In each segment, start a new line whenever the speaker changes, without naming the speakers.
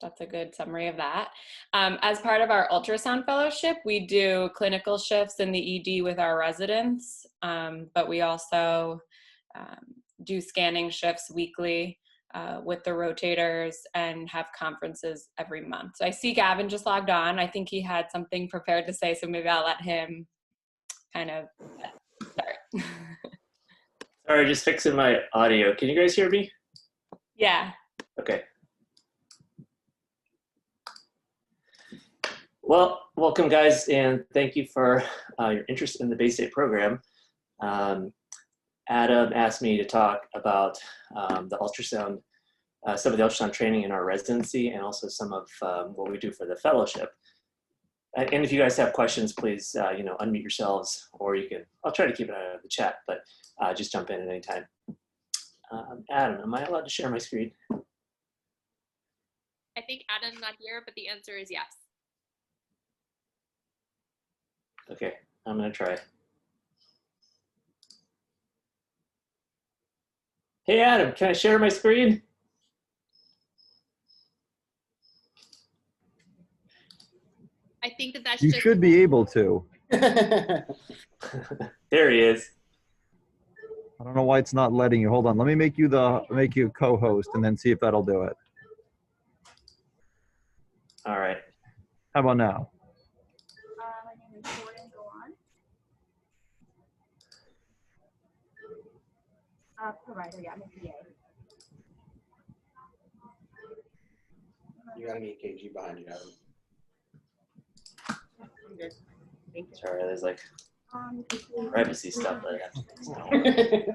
That's a good summary of that. As part of our Ultrasound Fellowship, we do clinical shifts in the ED with our residents, but we also do scanning shifts weekly with the rotators and have conferences every month. So I see Gavin just logged on. I think he had something prepared to say, so maybe I'll let him kind of start.
Sorry, just fixing my audio. Can you guys hear me?
Yeah.
Okay. Well, welcome guys, and thank you for your interest in the Baystate program. Adam asked me to talk about the ultrasound, some of the ultrasound training in our residency, and also some of what we do for the fellowship. And if you guys have questions, please, unmute yourselves, or you can, I'll try to keep it out of the chat, but just jump in at any time. Adam, am I allowed to share my screen?
I think Adam's not here, but the answer is yes.
Okay, I'm gonna try. Hey Adam, can I share my screen?
I think that's
You
just—
should be able to.
There he is.
I don't know why it's not letting you. Hold on. Let me make you co-host and then see if that'll do it.
All right.
How about now?
My name is Jordan. Go on. Provider, yeah, I'm a PA.
You got an EKG behind you, Adam.
I'm good. Thank you.
Sorry, there's like privacy stuff that I have to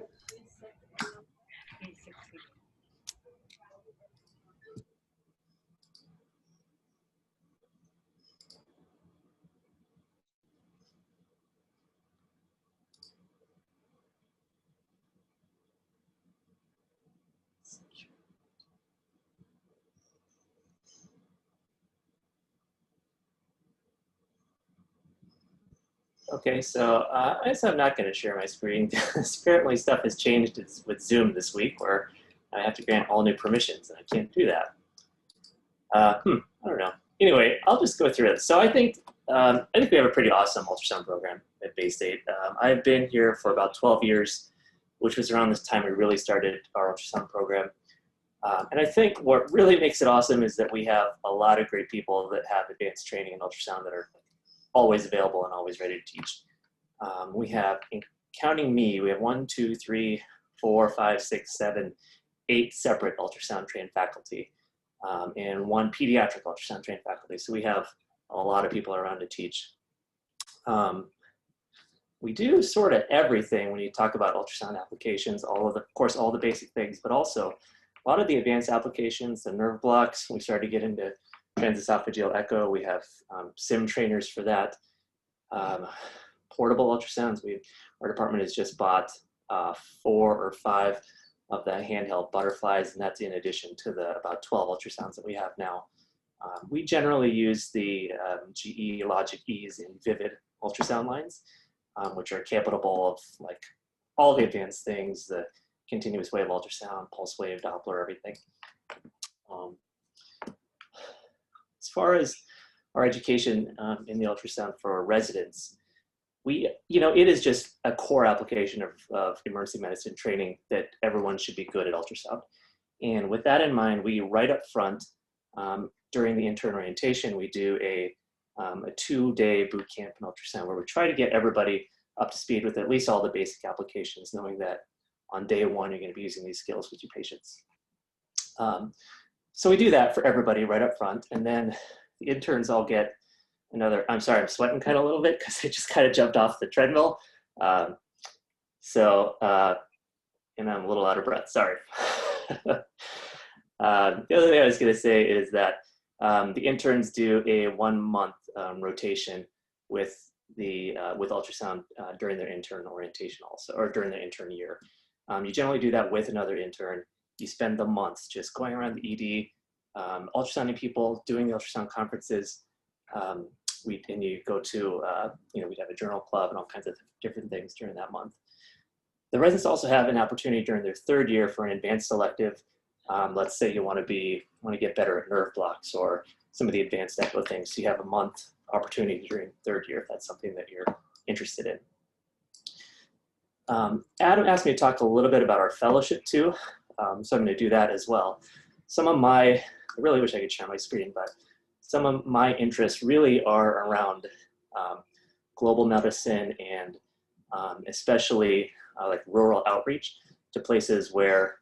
Okay, so I guess I'm not going to share my screen. Apparently stuff has changed with Zoom this week where I have to grant all new permissions, and I can't do that. I don't know. Anyway, I'll just go through it. So I think we have a pretty awesome ultrasound program at Baystate. I've been here for about 12 years, which was around this time we really started our ultrasound program. And I think what really makes it awesome is that we have a lot of great people that have advanced training in ultrasound that are always available and always ready to teach. We have, counting me, we have 1, 2, 3, 4, 5, 6, 7, 8 separate ultrasound trained faculty and 1 pediatric ultrasound trained faculty. So we have a lot of people around to teach. We do sort of everything when you talk about ultrasound applications, of course, all the basic things, but also a lot of the advanced applications, the nerve blocks. We started to get into transesophageal echo. We have sim trainers for that. Portable ultrasounds. Our department has just bought 4 or 5 of the handheld butterflies, and that's in addition to the about 12 ultrasounds that we have now. We generally use the GE Logic E's and Vivid ultrasound lines, which are capable of like all the advanced things, the continuous wave ultrasound, pulse wave, Doppler, everything. As far as our education in the ultrasound for residents, it is just a core application of emergency medicine training that everyone should be good at ultrasound. And with that in mind, we right up front, during the intern orientation, we do a 2-day boot camp in ultrasound where we try to get everybody up to speed with at least all the basic applications, knowing that on day 1, you're going to be using these skills with your patients. So we do that for everybody right up front, and then the interns all get another, I'm sorry, I'm sweating kind of a little bit because I just kind of jumped off the treadmill. And I'm a little out of breath, sorry. The other thing I was going to say is that the interns do a 1-month rotation with ultrasound during their intern orientation also, or during their intern year. You generally do that with another intern. You spend the months just going around the ED, ultrasounding people, doing the ultrasound conferences. And you go to, we'd have a journal club and all kinds of different things during that month. The residents also have an opportunity during their 3rd year for an advanced elective. Let's say you want to be want to get better at nerve blocks or some of the advanced echo things. So you have a month opportunity during third year if that's something that you're interested in. Adam asked me to talk a little bit about our fellowship too, so I'm going to do that as well. I really wish I could share my screen, but some of my interests really are around global medicine and especially like rural outreach to places where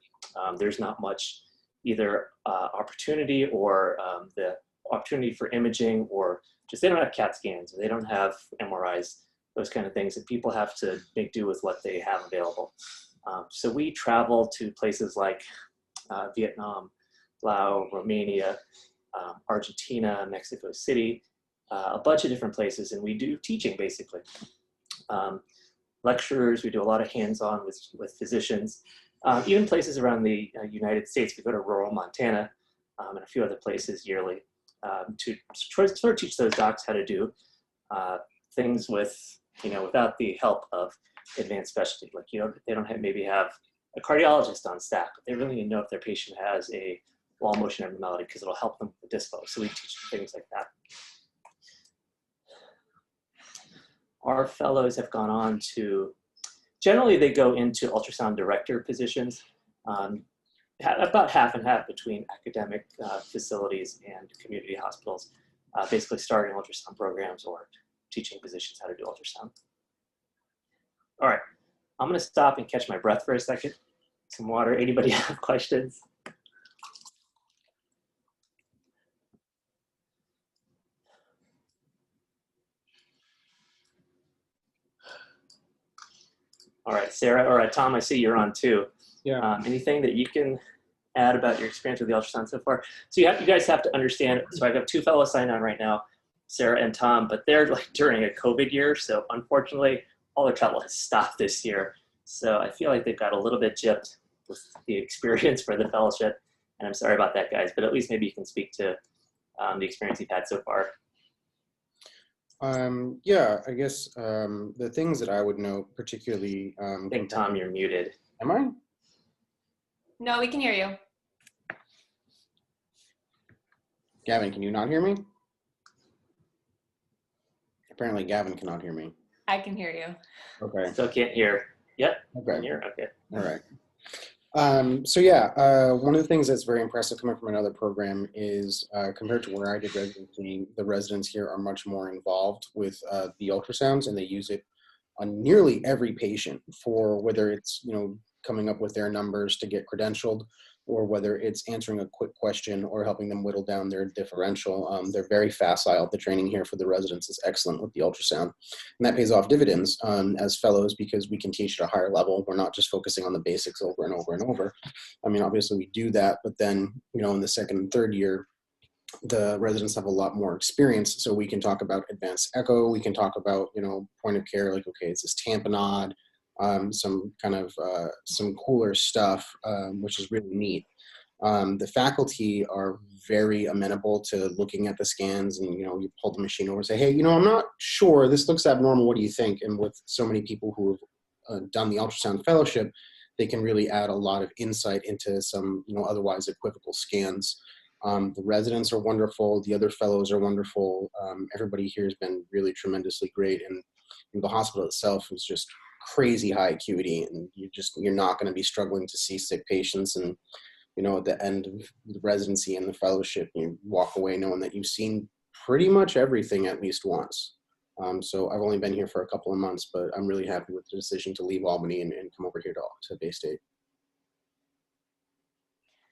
there's not much either opportunity or the opportunity for imaging, or just they don't have CAT scans, or they don't have MRIs, those kind of things, and people have to make do with what they have available. So we travel to places like Vietnam, Laos, Romania, Argentina, Mexico City, a bunch of different places, and we do teaching basically. Lectures, we do a lot of hands-on with physicians, even places around the United States. We go to rural Montana and a few other places yearly to sort of teach those docs how to do things with, without the help of advanced specialty. Like, they don't maybe have a cardiologist on staff, but they really need to know if their patient has a wall motion abnormality because it'll help them with the disc flow. So we teach things like that. Our fellows have gone on to, generally they go into ultrasound director positions, about half and half between academic facilities and community hospitals, basically starting ultrasound programs or teaching physicians how to do ultrasound. All right, I'm gonna stop and catch my breath for a second. Some water. Anybody have questions? All right, Sarah, or Tom, I see you're on too.
Yeah.
Anything that you can add about your experience with the ultrasound so far? So you guys have to understand, so I've got two fellows signed on right now, Sarah and Tom, but they're like during a COVID year. So unfortunately, all their travel has stopped this year. So I feel like they've got a little bit gypped with the experience for the fellowship. And I'm sorry about that, guys, but at least maybe you can speak to the experience you've had so far.
Yeah, I guess the things that I would note particularly.
I think, Tom, you're muted.
Am I?
No, we can hear you.
Gavin, can you not hear me? Apparently Gavin cannot hear me.
I can hear you.
Okay.
Still can't hear. Yep.
Okay.
Can hear. Okay.
All right. So yeah, one of the things that's very impressive coming from another program is compared to where I did residency, the residents here are much more involved with the ultrasounds, and they use it on nearly every patient for whether it's, coming up with their numbers to get credentialed, or whether it's answering a quick question or helping them whittle down their differential. They're very facile. The training here for the residents is excellent with the ultrasound. And that pays off dividends as fellows because we can teach at a higher level. We're not just focusing on the basics over and over and over. I mean, obviously we do that, but then, in the second and third year, the residents have a lot more experience. So we can talk about advanced echo. We can talk about, point of care, like, okay, it's this tamponade, some kind of some cooler stuff, which is really neat. The faculty are very amenable to looking at the scans, and you pull the machine over and say, hey, I'm not sure, this looks abnormal, what do you think? And with so many people who have done the ultrasound fellowship, they can really add a lot of insight into some otherwise equivocal scans. The residents are wonderful, the other fellows are wonderful. Everybody here has been really tremendously great, and the hospital itself is just crazy high acuity, and you're not going to be struggling to see sick patients. And at the end of the residency and the fellowship, you walk away knowing that you've seen pretty much everything at least once. So I've only been here for a couple of months, but I'm really happy with the decision to leave Albany and come over here to Baystate.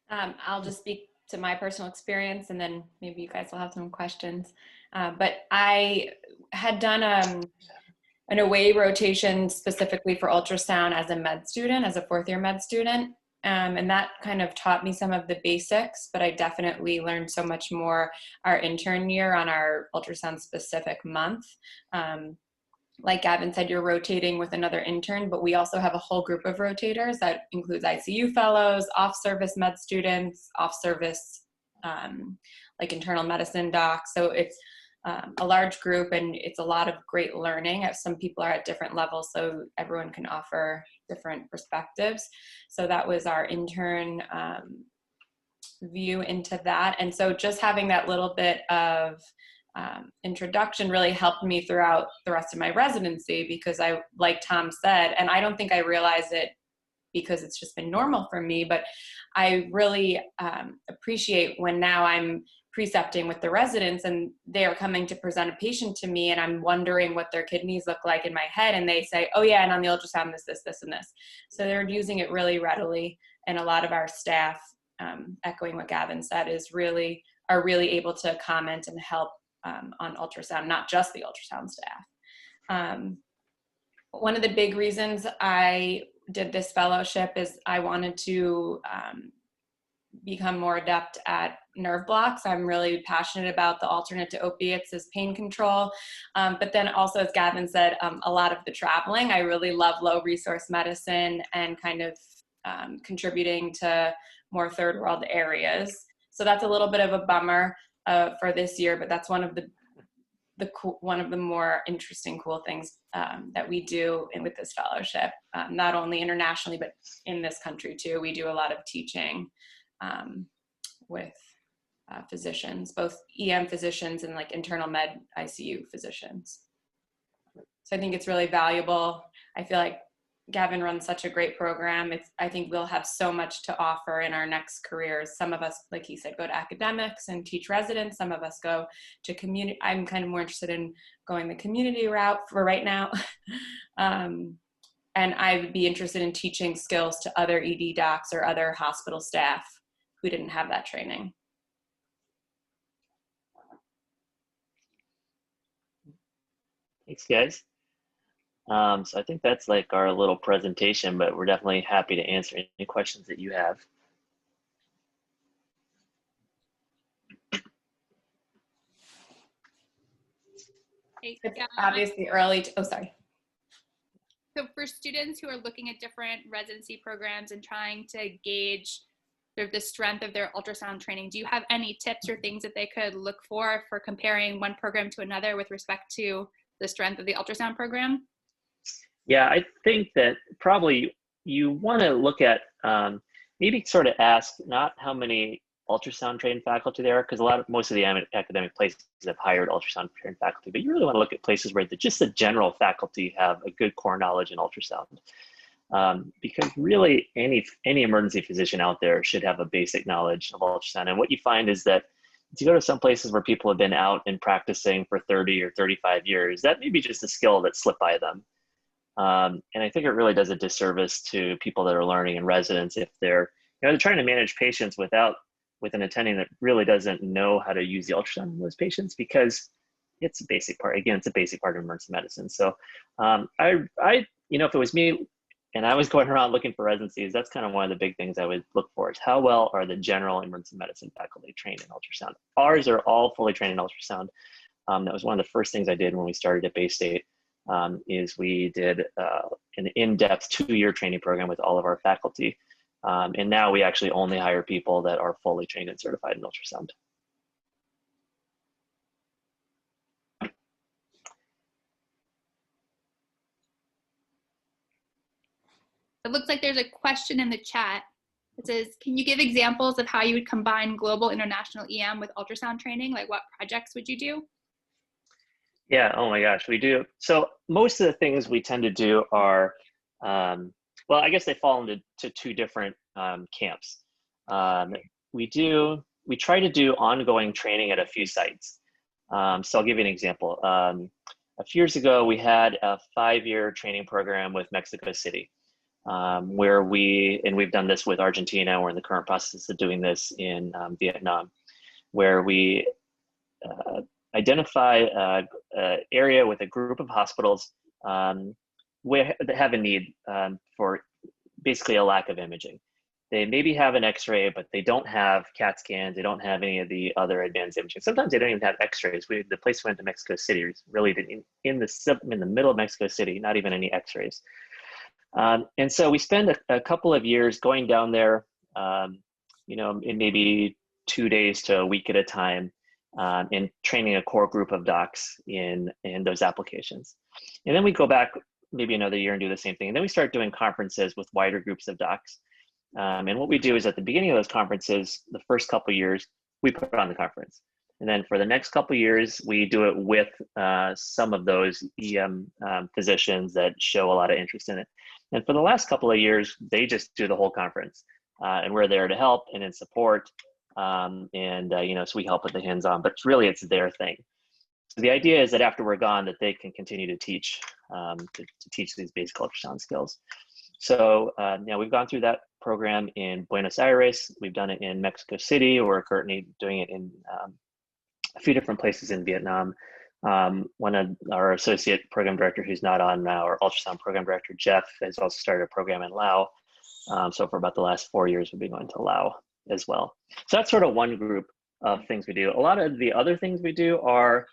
I'll just speak to my personal experience, and then maybe you guys will have some questions. But I had done an away rotation specifically for ultrasound as a med student, as a fourth-year med student. And that kind of taught me some of the basics, but I definitely learned so much more our intern year on our ultrasound specific month. Like Gavin said, you're rotating with another intern, but we also have a whole group of rotators that includes ICU fellows, off-service med students, off-service like internal medicine docs. So it's a large group, and it's a lot of great learning. Some people are at different levels, so everyone can offer different perspectives. So that was our intern view into that. And so just having that little bit of introduction really helped me throughout the rest of my residency, because I, like Tom said, and I don't think I realized it because it's just been normal for me, but I really appreciate when now I'm precepting with the residents and they are coming to present a patient to me and I'm wondering what their kidneys look like in my head, and they say, oh yeah, and on the ultrasound this and this. So they're using it really readily, and a lot of our staff, echoing what Gavin said, are really able to comment and help on ultrasound, not just the ultrasound staff. One of the big reasons I did this fellowship is I wanted to become more adept at nerve blocks. I'm really passionate about the alternate to opiates as pain control. But then also, as Gavin said, a lot of the traveling. I really love low resource medicine and kind of contributing to more third world areas. So that's a little bit of a bummer for this year, but that's one of the more interesting, cool things that we do with this fellowship, not only internationally, but in this country too. We do a lot of teaching with physicians, both EM physicians and like internal med ICU physicians. So I think it's really valuable. I feel like Gavin runs such a great program. I think we'll have so much to offer in our next careers. Some of us, like he said, go to academics and teach residents. Some of us go to community. I'm kind of more interested in going the community route for right now. And I would be interested in teaching skills to other ED docs or other hospital staff who didn't have that training.
Thanks, guys. So I think that's like our little presentation, but we're definitely happy to answer any questions that you have.
Hey,
It's
Gavin,
obviously early. Oh, sorry.
so for students who are looking at different residency programs and trying to gauge sort of the strength of their ultrasound training, do you have any tips or things that they could look for comparing one program to another with respect to the strength of the ultrasound program?
Yeah, I think that probably you want to look at, maybe sort of ask not how many ultrasound trained faculty there are, because most of the academic places have hired ultrasound trained faculty, but you really want to look at places where just the general faculty have a good core knowledge in ultrasound. Because really any emergency physician out there should have a basic knowledge of ultrasound. And what you find is that if you go to some places where people have been out and practicing for 30 or 35 years, that may be just a skill that slipped by them. And I think it really does a disservice to people that are learning in residence if they're trying to manage patients with an attending that really doesn't know how to use the ultrasound in those patients, because it's a basic part. Again, it's a basic part of emergency medicine. So if it was me and I was going around looking for residencies, that's kind of one of the big things I would look for, is how well are the general emergency medicine faculty trained in ultrasound. Ours are all fully trained in ultrasound. That was one of the first things I did when we started at Baystate. Is we did an in-depth 2-year training program with all of our faculty. And now we actually only hire people that are fully trained and certified in ultrasound.
It looks like there's a question in the chat. It says, can you give examples of how you would combine global international EM with ultrasound training? Like what projects would you do?
Yeah, oh my gosh, we do. So most of the things we tend to do are, well, I guess they fall into two different camps. We try to do ongoing training at a few sites. So I'll give you an example. A few years ago, we had a 5-year training program with Mexico City, where we've done this with Argentina. We're in the current process of doing this in Vietnam, where we identify an area with a group of hospitals where they have a need for basically a lack of imaging. They maybe have an X-ray, but they don't have CAT scans. They don't have any of the other advanced imaging. Sometimes they don't even have X-rays. The place we went to Mexico City was really in the middle of Mexico City, not even any X-rays. And so we spend a couple of years going down there, in maybe 2 days to a week at a time, and training a core group of docs in those applications. And then we go back maybe another year and do the same thing. And then we start doing conferences with wider groups of docs. And what we do is at the beginning of those conferences, the first couple of years, we put on the conference. And then for the next couple of years, we do it with some of those EM physicians that show a lot of interest in it. And for the last couple of years, they just do the whole conference. And we're there to help and in support. So we help with the hands-on, but really it's their thing. So the idea is that after we're gone, that they can continue to teach, to teach these basic ultrasound skills. So we've gone through that program in Buenos Aires. We've done it in Mexico City. We're currently doing it in a few different places in Vietnam. One of our associate program director, who's not on now, our ultrasound program director, Jeff, has also started a program in Laos. So for about the last 4 years, we've been going to Laos as well. So that's sort of one group of things we do. A lot of the other things we do are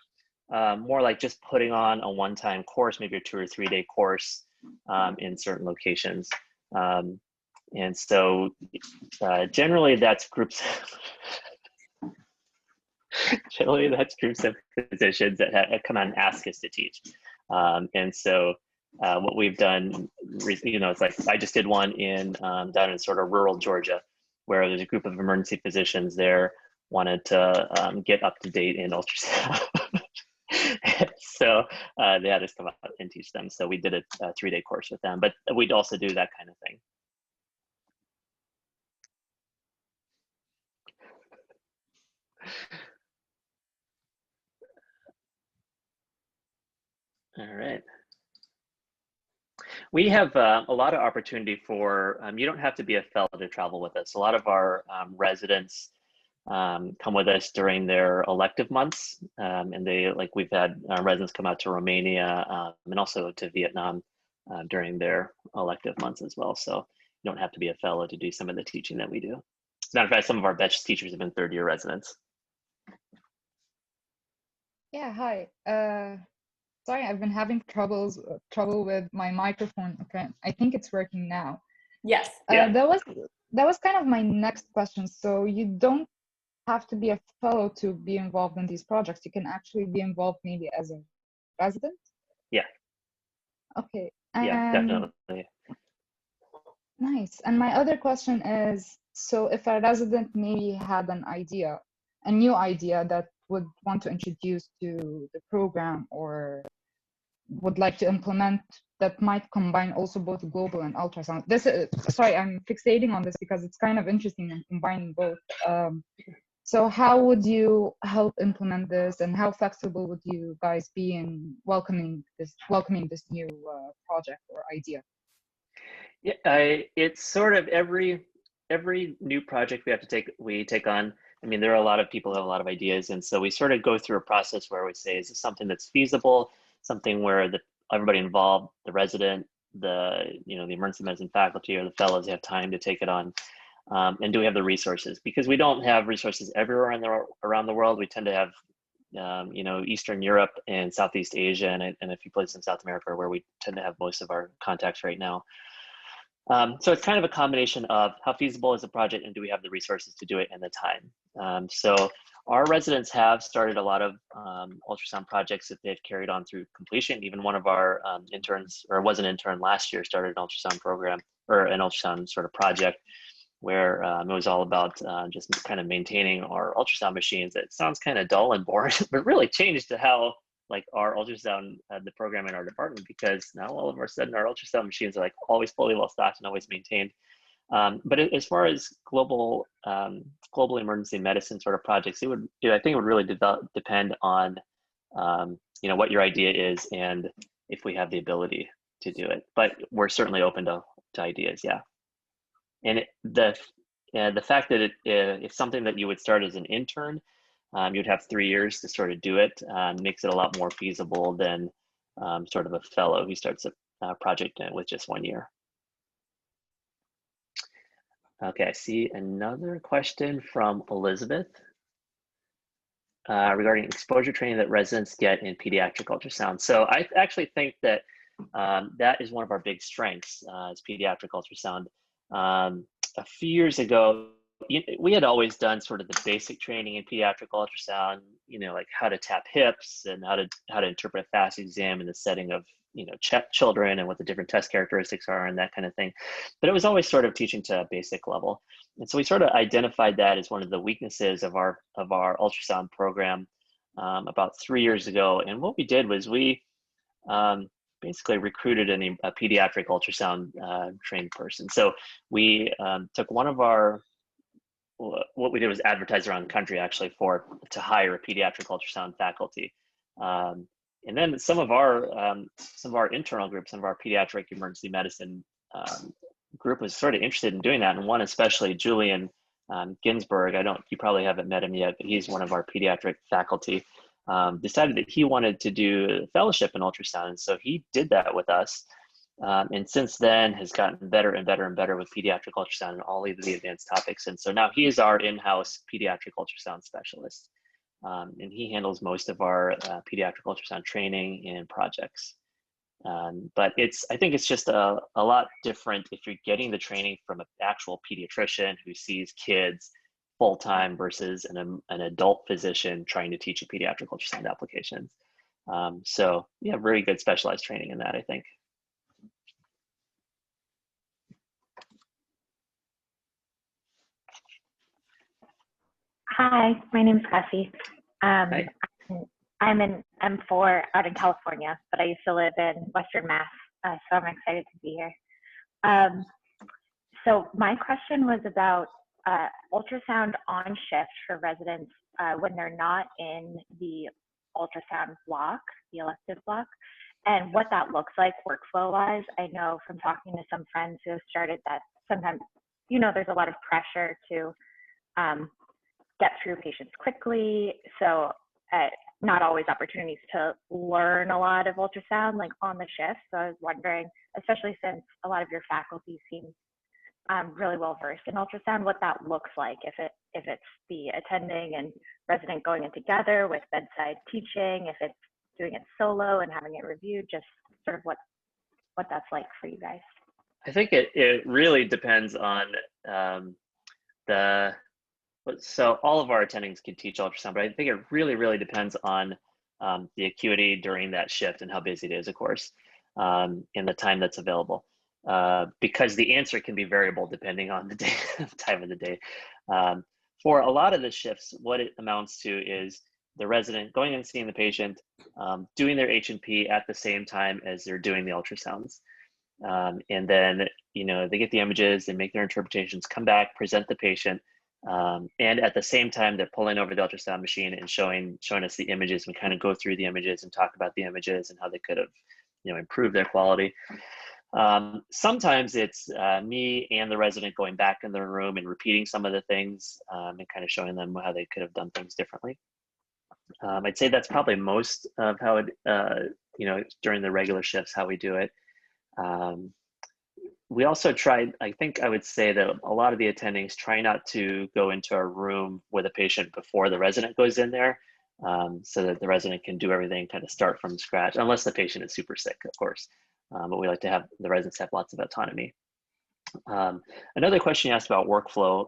more like just putting on a one-time course, maybe a 2 or 3 day course in certain locations. And so generally that's groups. Generally, that's groups of physicians that come out and ask us to teach. And so what we've done recently, it's like I just did one in down in sort of rural Georgia, where there's a group of emergency physicians there wanted to get up to date in ultrasound. So they had us come out and teach them. So we did a 3 day course with them, but we'd also do that kind of thing. All right. We have a lot of opportunity for, you don't have to be a fellow to travel with us. A lot of our residents come with us during their elective months. And we've had residents come out to Romania and also to Vietnam during their elective months as well. So you don't have to be a fellow to do some of the teaching that we do. As a matter of fact, some of our best teachers have been 3rd-year residents.
Yeah, hi. Sorry, I've been having trouble with my microphone. Okay, I think it's working now.
Yes.
Yeah. That was kind of my next question. So you don't have to be a fellow to be involved in these projects. You can actually be involved maybe as a resident?
Yeah.
Okay.
Yeah, definitely.
Nice. And my other question is, so if a resident maybe had a new idea that would want to introduce to the program or would like to implement that might combine also both global and ultrasound. Sorry, I'm fixating on this because it's kind of interesting and combining both. So how would you help implement this, and how flexible would you guys be in welcoming this new project or idea?
Yeah, it's sort of every new project we take on. I mean, there are a lot of people who have a lot of ideas, and so we sort of go through a process where we say, is this something that's feasible, something where everybody involved, the resident, the emergency medicine faculty or the fellows have time to take it on, and do we have the resources? Because we don't have resources everywhere around the world. We tend to have, Eastern Europe and Southeast Asia and a few places in South America where we tend to have most of our contacts right now. So it's kind of a combination of how feasible is the project and do we have the resources to do it and the time. So our residents have started a lot of ultrasound projects that they've carried on through completion. Even one of our interns, or was an intern last year, started an ultrasound program or an ultrasound sort of project where it was all about just kind of maintaining our ultrasound machines. It sounds kind of dull and boring, but really changed to how our ultrasound, the program in our department, because now all of a sudden our ultrasound machines are always fully well stocked and always maintained. But as far as global emergency medicine sort of projects, I think it would really depend on what your idea is and if we have the ability to do it. But we're certainly open to ideas, yeah. And the fact that it's something that you would start as an intern, you'd have 3 years to sort of do it, makes it a lot more feasible than sort of a fellow who starts a project with just 1 year. Okay, I see another question from Elizabeth regarding exposure training that residents get in pediatric ultrasound. So I actually think that that is one of our big strengths is pediatric ultrasound. A few years ago, we had always done sort of the basic training in pediatric ultrasound, like how to tap hips and how to interpret a FAST exam in the setting of, children and what the different test characteristics are and that kind of thing. But it was always sort of teaching to a basic level. And so we sort of identified that as one of the weaknesses of our ultrasound program about 3 years ago. And what we did was we basically recruited a pediatric ultrasound trained person. So we took one of our, what we did was advertise around the country actually to hire a pediatric ultrasound faculty. And then some of our internal groups, some of our pediatric emergency medicine group was sort of interested in doing that. And one especially, Julian Ginsburg, you probably haven't met him yet, but he's one of our pediatric faculty, decided that he wanted to do a fellowship in ultrasound. And so he did that with us. And since then has gotten better and better and better with pediatric ultrasound and all of the advanced topics. And so now he is our in-house pediatric ultrasound specialist. And he handles most of our pediatric ultrasound training and projects. But I think it's just a lot different if you're getting the training from an actual pediatrician who sees kids full-time versus an adult physician trying to teach a pediatric ultrasound application. So yeah, very good specialized training in that, I think.
Hi, my name's Cassie.
Hi.
I'm in M4 out in California, but I used to live in Western Mass, so I'm excited to be here. So my question was about ultrasound on shift for residents when they're not in the ultrasound block, the elective block, and what that looks like workflow-wise. I know from talking to some friends who have started that sometimes, there's a lot of pressure to get through patients quickly. So not always opportunities to learn a lot of ultrasound like on the shift. So I was wondering, especially since a lot of your faculty seems really well versed in ultrasound, what that looks like, if it's the attending and resident going in together with bedside teaching, if it's doing it solo and having it reviewed, just sort of what that's like for you guys.
I think it really depends on so all of our attendings can teach ultrasound, but I think it really, really depends on the acuity during that shift and how busy it is, of course, and the time that's available. Because the answer can be variable depending on the day, time of the day. For a lot of the shifts, what it amounts to is the resident going and seeing the patient, doing their H&P at the same time as they're doing the ultrasounds. And then, they get the images, they make their interpretations, come back, present the patient, and at the same time, they're pulling over the ultrasound machine and showing us the images and kind of go through the images and talk about the images and how they could have, improved their quality. Sometimes it's me and the resident going back in the room and repeating some of the things and kind of showing them how they could have done things differently. I'd say that's probably most of how it, during the regular shifts, how we do it. We also tried, I would say that a lot of the attendings try not to go into a room with a patient before the resident goes in there, so that the resident can do everything, kind of start from scratch, unless the patient is super sick, of course. But we like to have the residents have lots of autonomy. Another question you asked about workflow,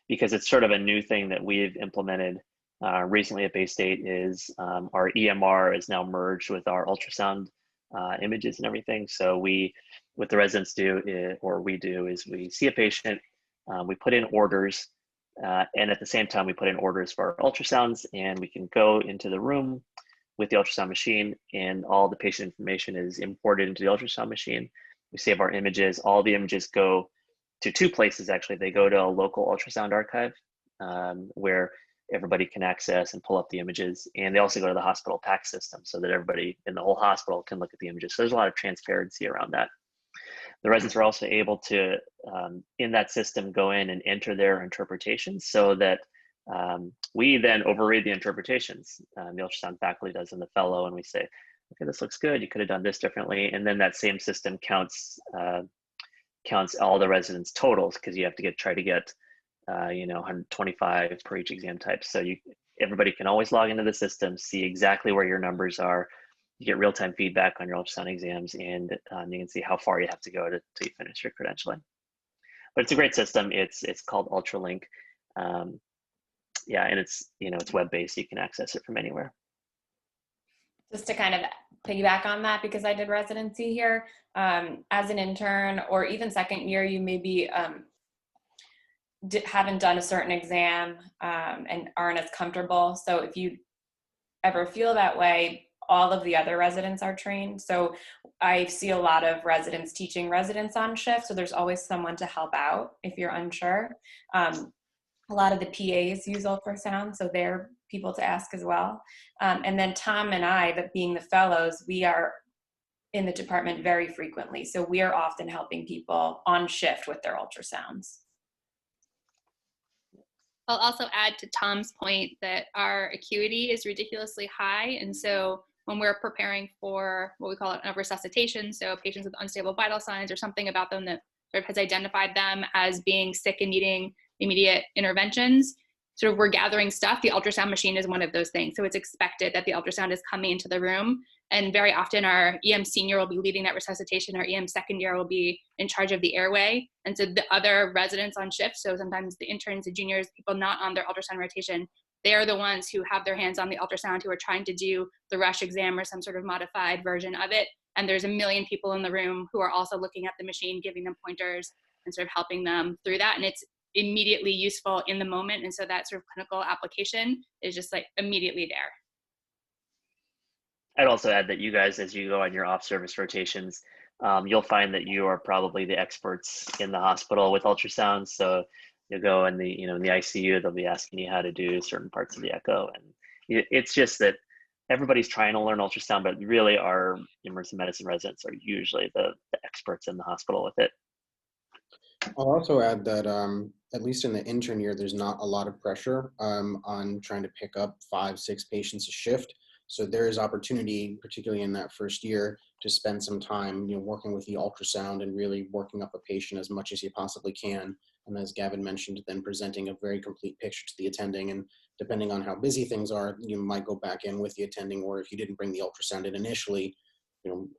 because it's sort of a new thing that we've implemented recently at Baystate, is our EMR is now merged with our ultrasound images and everything. So what the residents do, is we see a patient, we put in orders, and at the same time we put in orders for our ultrasounds, and we can go into the room with the ultrasound machine, and all the patient information is imported into the ultrasound machine. We save our images. All the images go to two places, actually. They go to a local ultrasound archive where everybody can access and pull up the images. And they also go to the hospital PACS system so that everybody in the whole hospital can look at the images. So there's a lot of transparency around that. The residents are also able to, in that system, go in and enter their interpretations so that we then overread the interpretations. The ultrasound faculty does in the fellow, and we say, okay, this looks good. You could have done this differently. And then that same system counts all the residents' totals, because you have to try to get 125 per each exam type. So everybody can always log into the system, see exactly where your numbers are. You get real-time feedback on your ultrasound exams, and you can see how far you have to go till you finish your credentialing. but it's a great system. It's called Ultralink. Yeah, and it's it's web-based. You can access it from anywhere.
Just to kind of piggyback on that, because I did residency here, as an intern or even second year, you maybe haven't done a certain exam and aren't as comfortable. So if you ever feel that way, all of the other residents are trained. So I see a lot of residents teaching residents on shift. So there's always someone to help out if you're unsure. A lot of the PAs use ultrasound, so they're people to ask as well. And then Tom and I, that being the fellows, we are in the department very frequently. So we are often helping people on shift with their ultrasounds.
I'll also add to Tom's point that our acuity is ridiculously high. And so when we're preparing for what we call a resuscitation, so patients with unstable vital signs or something about them that sort of has identified them as being sick and needing immediate interventions, sort of we're gathering stuff. The ultrasound machine is one of those things. So it's expected that the ultrasound is coming into the room. And very often our EM senior will be leading that resuscitation. Our EM second year will be in charge of the airway. And so the other residents on shift, so sometimes the interns, the juniors, people not on their ultrasound rotation, they are the ones who have their hands on the ultrasound, who are trying to do the rush exam or some sort of modified version of it. And there's a million people in the room who are also looking at the machine, giving them pointers and sort of helping them through that. And it's immediately useful in the moment. And so that sort of clinical application is just like immediately there.
I'd also add that you guys, as you go on your off-service rotations, you'll find that you are probably the experts in the hospital with ultrasounds. So you'll go in the, in the ICU, they'll be asking you how to do certain parts of the echo. And it's just that everybody's trying to learn ultrasound, but really our emergency medicine residents are usually the experts in the hospital with it.
I'll also add that at least in the intern year, there's not a lot of pressure on trying to pick up 5-6 patients a shift. So there is opportunity, particularly in that first year, to spend some time, working with the ultrasound and really working up a patient as much as you possibly can. And as Gavin mentioned, then presenting a very complete picture to the attending. And depending on how busy things are, you might go back in with the attending, or if you didn't bring the ultrasound in initially,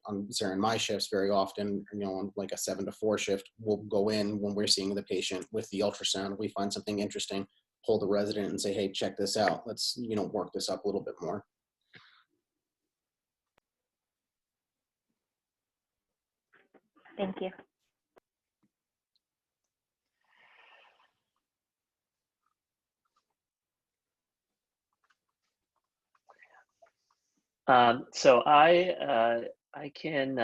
on Sarah and my shifts very often, on like a 7 to 4 shift, we'll go in when we're seeing the patient with the ultrasound. If we find something interesting, pull the resident and say, hey, check this out. Let's, work this up a little bit more.
Thank you.
So I can,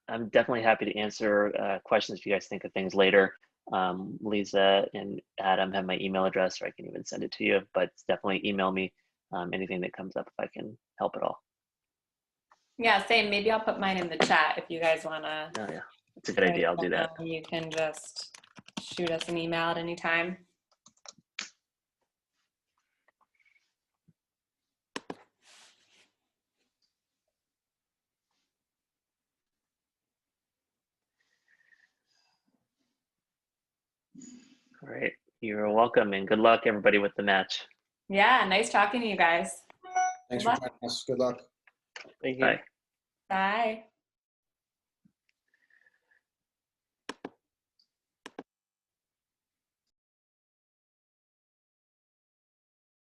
I'm definitely happy to answer questions if you guys think of things later. Lisa and Adam have my email address, or I can even send it to you, but definitely email me anything that comes up if I can help at all.
Yeah, same. Maybe I'll put mine in the chat if you guys want to.
Oh yeah, that's a good idea. I'll do that.
You can just shoot us an email at any time.
All right, you're welcome, and good luck everybody with the match.
Yeah, nice talking to you guys.
Thanks for joining us. Good luck.
Thank you. Bye.
Bye.